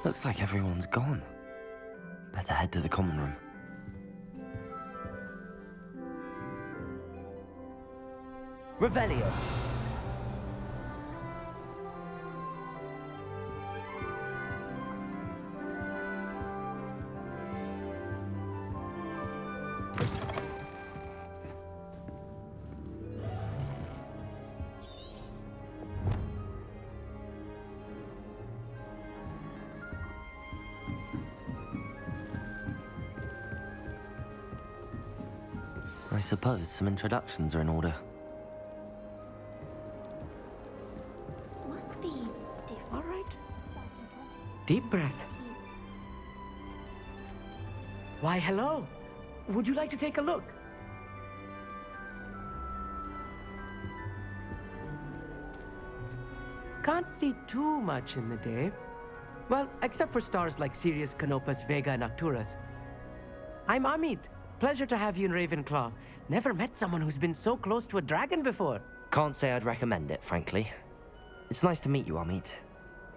Looks like everyone's gone. Better head to the common room. Revelio. I suppose some introductions are in order. Must be different. All right. Deep breath. Why, hello. Would you like to take a look? Can't see too much in the day. Well, except for stars like Sirius, Canopus, Vega, and Arcturus. I'm Amit. Pleasure to have you in Ravenclaw. Never met someone who's been so close to a dragon before. Can't say I'd recommend it, frankly. It's nice to meet you, Amit.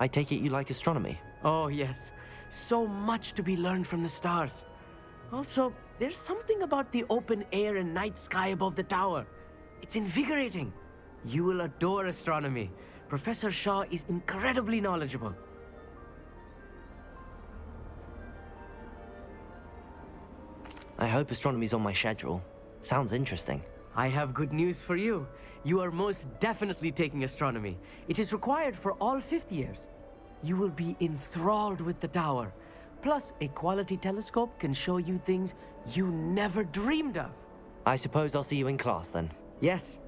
I take it you like astronomy? Oh, yes. So much to be learned from the stars. Also, there's something about the open air and night sky above the tower. It's invigorating. You will adore astronomy. Professor Shaw is incredibly knowledgeable. I hope astronomy's on my schedule. Sounds interesting. I have good news for you. You are most definitely taking astronomy. It is required for all fifth years. You will be enthralled with the tower. Plus, a quality telescope can show you things you never dreamed of. I suppose I'll see you in class then. Yes.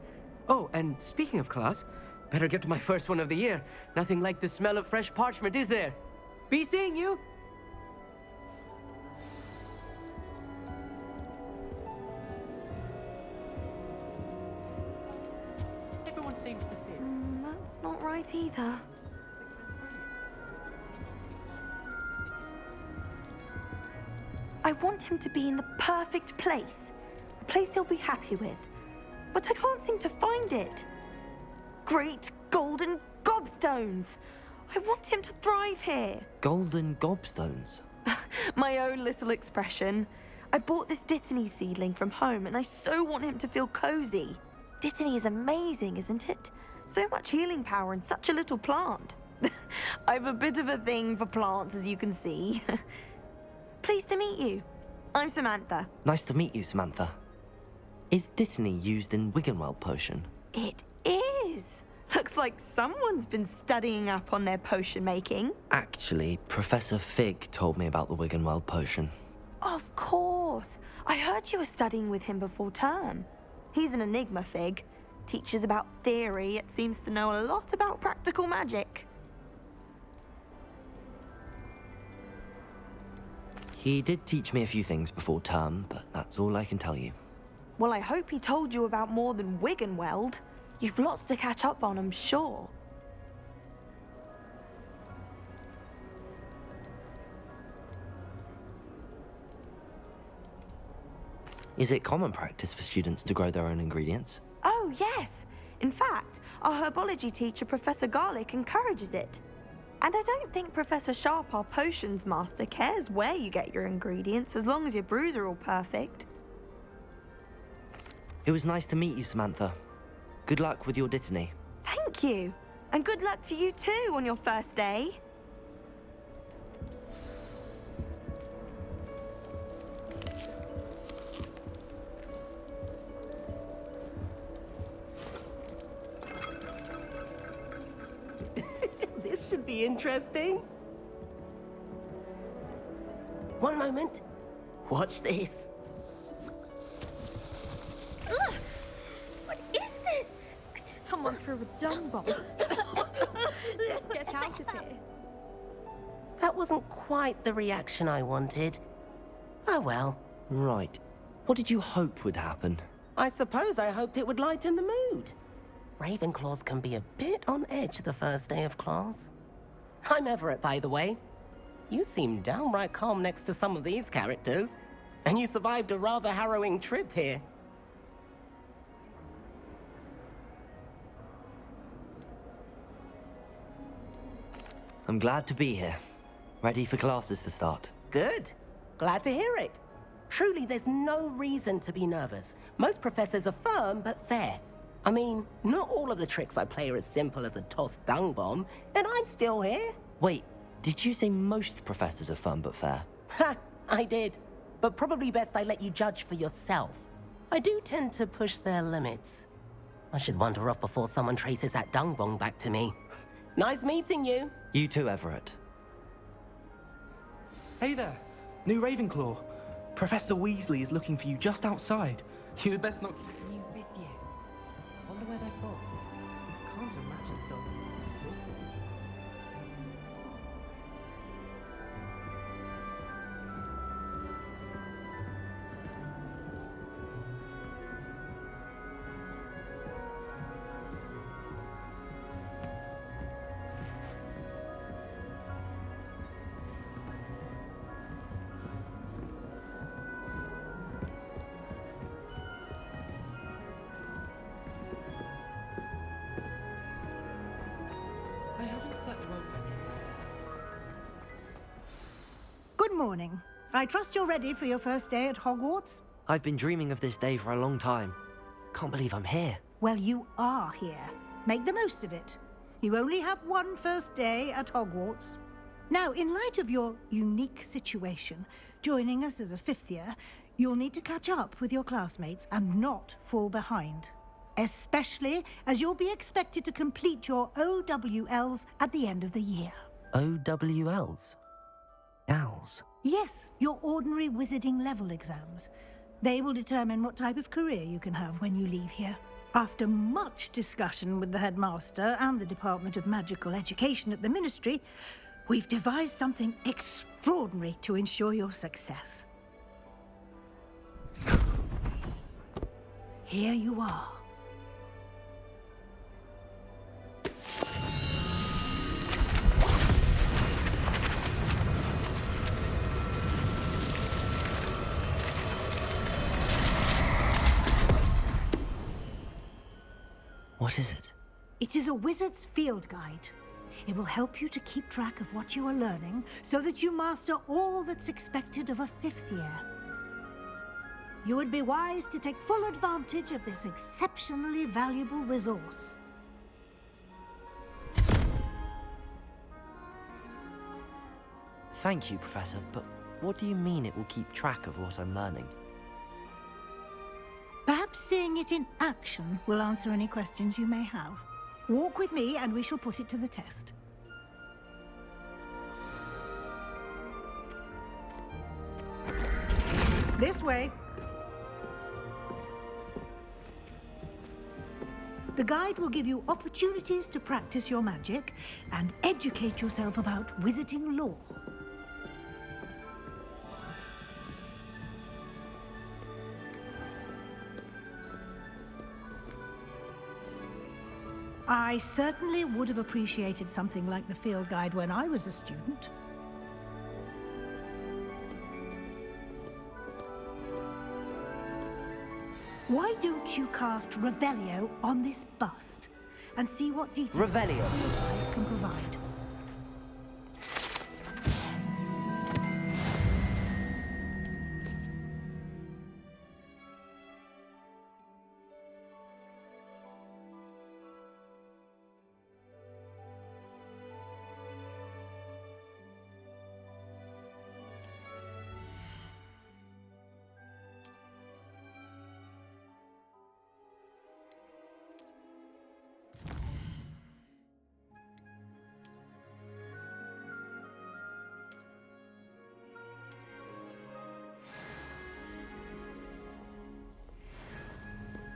Oh, and speaking of class, better get to my first one of the year. Nothing like the smell of fresh parchment, is there? Be seeing you! Everyone seems to think. That's not right either. I want him to be in the perfect place. A place he'll be happy with. But I can't seem to find it. Great golden gobstones! I want him to thrive here. Golden gobstones? My own little expression. I bought this Dittany seedling from home and I so want him to feel cozy. Dittany is amazing, isn't it? So much healing power in such a little plant. I've a bit of a thing for plants, as you can see. Pleased to meet you. I'm Samantha. Nice to meet you, Samantha. Is Dittany used in Wiggenweld potion? It is. Looks like someone's been studying up on their potion making. Actually, Professor Fig told me about the Wiggenweld potion. Of course. I heard you were studying with him before term. He's an enigma, Fig. Teaches about theory, yet seems to know a lot about practical magic. He did teach me a few things before term, but that's all I can tell you. Well, I hope he told you about more than Wiggenweld. You've lots to catch up on, I'm sure. Is it common practice for students to grow their own ingredients? Oh, yes. In fact, our herbology teacher, Professor Garlick, encourages it. And I don't think Professor Sharp, our potions master, cares where you get your ingredients, as long as your brews are all perfect. It was nice to meet you, Samantha. Good luck with your Dittany. Thank you. And good luck to you too on your first day. This should be interesting. One moment. Watch this. Ugh! What is this? Someone threw a dung bomb. Let's get out of here. That wasn't quite the reaction I wanted. Oh well. Right. What did you hope would happen? I suppose I hoped it would lighten the mood. Ravenclaws can be a bit on edge the first day of class. I'm Everett, by the way. You seem downright calm next to some of these characters, and you survived a rather harrowing trip here. I'm glad to be here. Ready for classes to start. Good. Glad to hear it. Truly, there's no reason to be nervous. Most professors are firm but fair. I mean, not all of the tricks I play are as simple as a tossed dung bomb, and I'm still here. Wait, did you say most professors are fun but fair? Ha! I did. But probably best I let you judge for yourself. I do tend to push their limits. I should wander off before someone traces that dung bomb back to me. Nice meeting you. You too, Everett. Hey there, new Ravenclaw. Professor Weasley is looking for you just outside. You had best not keep New fifth year. Wonder where they're from. Can't imagine them. I haven't slept well for Good morning. I trust you're ready for your first day at Hogwarts? I've been dreaming of this day for a long time. Can't believe I'm here. Well, you are here. Make the most of it. You only have one first day at Hogwarts. Now, in light of your unique situation, joining us as a fifth year, you'll need to catch up with your classmates and not fall behind. Especially as you'll be expected to complete your OWLs at the end of the year. OWLs? Owls? Yes, your ordinary wizarding level exams. They will determine what type of career you can have when you leave here. After much discussion with the headmaster and the Department of Magical Education at the Ministry, we've devised something extraordinary to ensure your success. Here you are. What is it? It is a wizard's field guide. It will help you to keep track of what you are learning so that you master all that's expected of a fifth year. You would be wise to take full advantage of this exceptionally valuable resource. Thank you, Professor, but what do you mean it will keep track of what I'm learning? Perhaps seeing it in action will answer any questions you may have. Walk with me and we shall put it to the test. This way. The guide will give you opportunities to practice your magic and educate yourself about wizarding lore. I certainly would have appreciated something like the field guide when I was a student. Why don't you cast Revelio on this bust and see what details Revelio. the field guide can provide?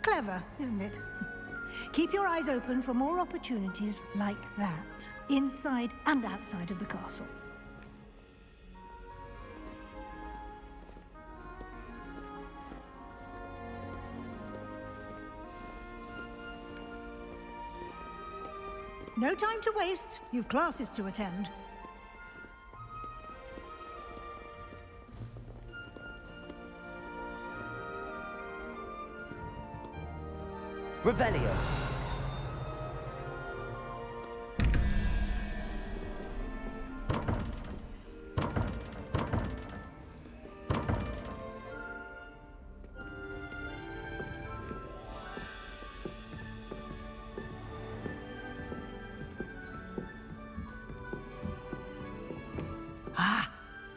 Clever, isn't it? Keep your eyes open for more opportunities like that, inside and outside of the castle. No time to waste. You've classes to attend. Revelio.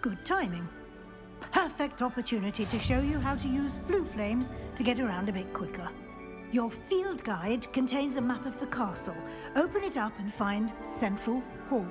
Good timing. Perfect opportunity to show you how to use flue flames to get around a bit quicker. Your field guide contains a map of the castle. Open it up and find Central Hall.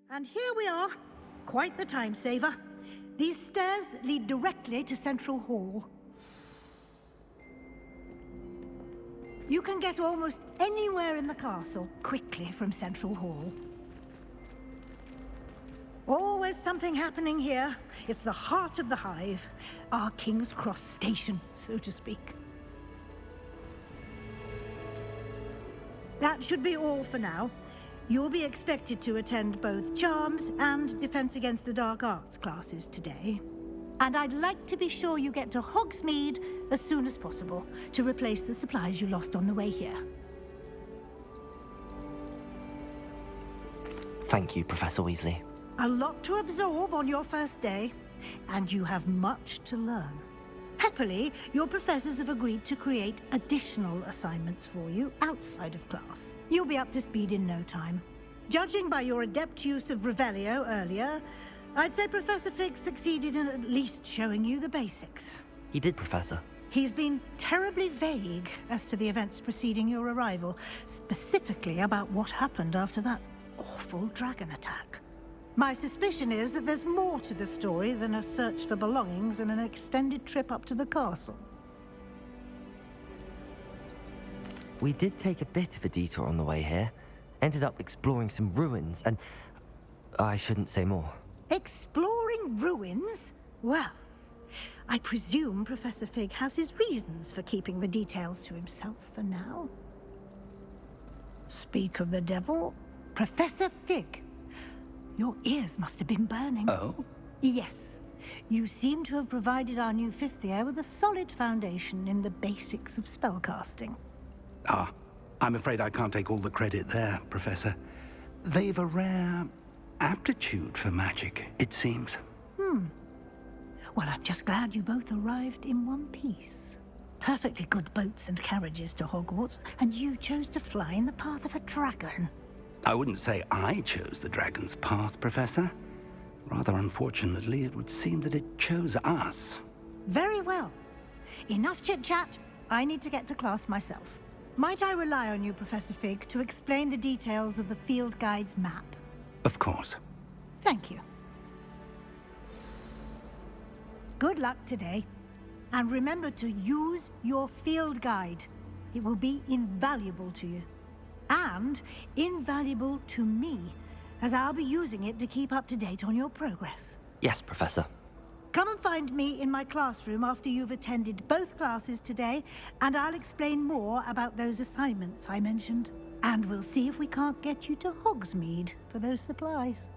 And here we are. Quite the time saver. These stairs lead directly to Central Hall. You can get almost anywhere in the castle quickly from Central Hall. Always something happening here. It's the heart of the hive. Our King's Cross station, so to speak. That should be all for now. You'll be expected to attend both Charms and Defense Against the Dark Arts classes today. And I'd like to be sure you get to Hogsmeade as soon as possible to replace the supplies you lost on the way here. Thank you, Professor Weasley. A lot to absorb on your first day, and you have much to learn. Happily, your professors have agreed to create additional assignments for you outside of class. You'll be up to speed in no time. Judging by your adept use of Revelio earlier, I'd say Professor Fig succeeded in at least showing you the basics. He did, Professor. He's been terribly vague as to the events preceding your arrival, specifically about what happened after that awful dragon attack. My suspicion is that there's more to the story than a search for belongings and an extended trip up to the castle. We did take a bit of a detour on the way here. Ended up exploring some ruins and... I shouldn't say more. Exploring ruins? Well, I presume Professor Fig has his reasons for keeping the details to himself for now. Speak of the devil, Professor Fig. Your ears must have been burning. Oh? Yes. You seem to have provided our new fifth year with a solid foundation in the basics of spellcasting. Ah, I'm afraid I can't take all the credit there, Professor. They've a rare aptitude for magic, it seems. Well, I'm just glad you both arrived in one piece. Perfectly good boats and carriages to Hogwarts, and you chose to fly in the path of a dragon. I wouldn't say I chose the dragon's path, Professor. Rather unfortunately, it would seem that it chose us. Very well. Enough chit-chat. I need to get to class myself. Might I rely on you, Professor Fig, to explain the details of the field guide's map? Of course. Thank you. Good luck today. And remember to use your field guide. It will be invaluable to you. And invaluable to me, as I'll be using it to keep up to date on your progress. Yes, Professor. Come and find me in my classroom after you've attended both classes today, and I'll explain more about those assignments I mentioned. And we'll see if we can't get you to Hogsmeade for those supplies.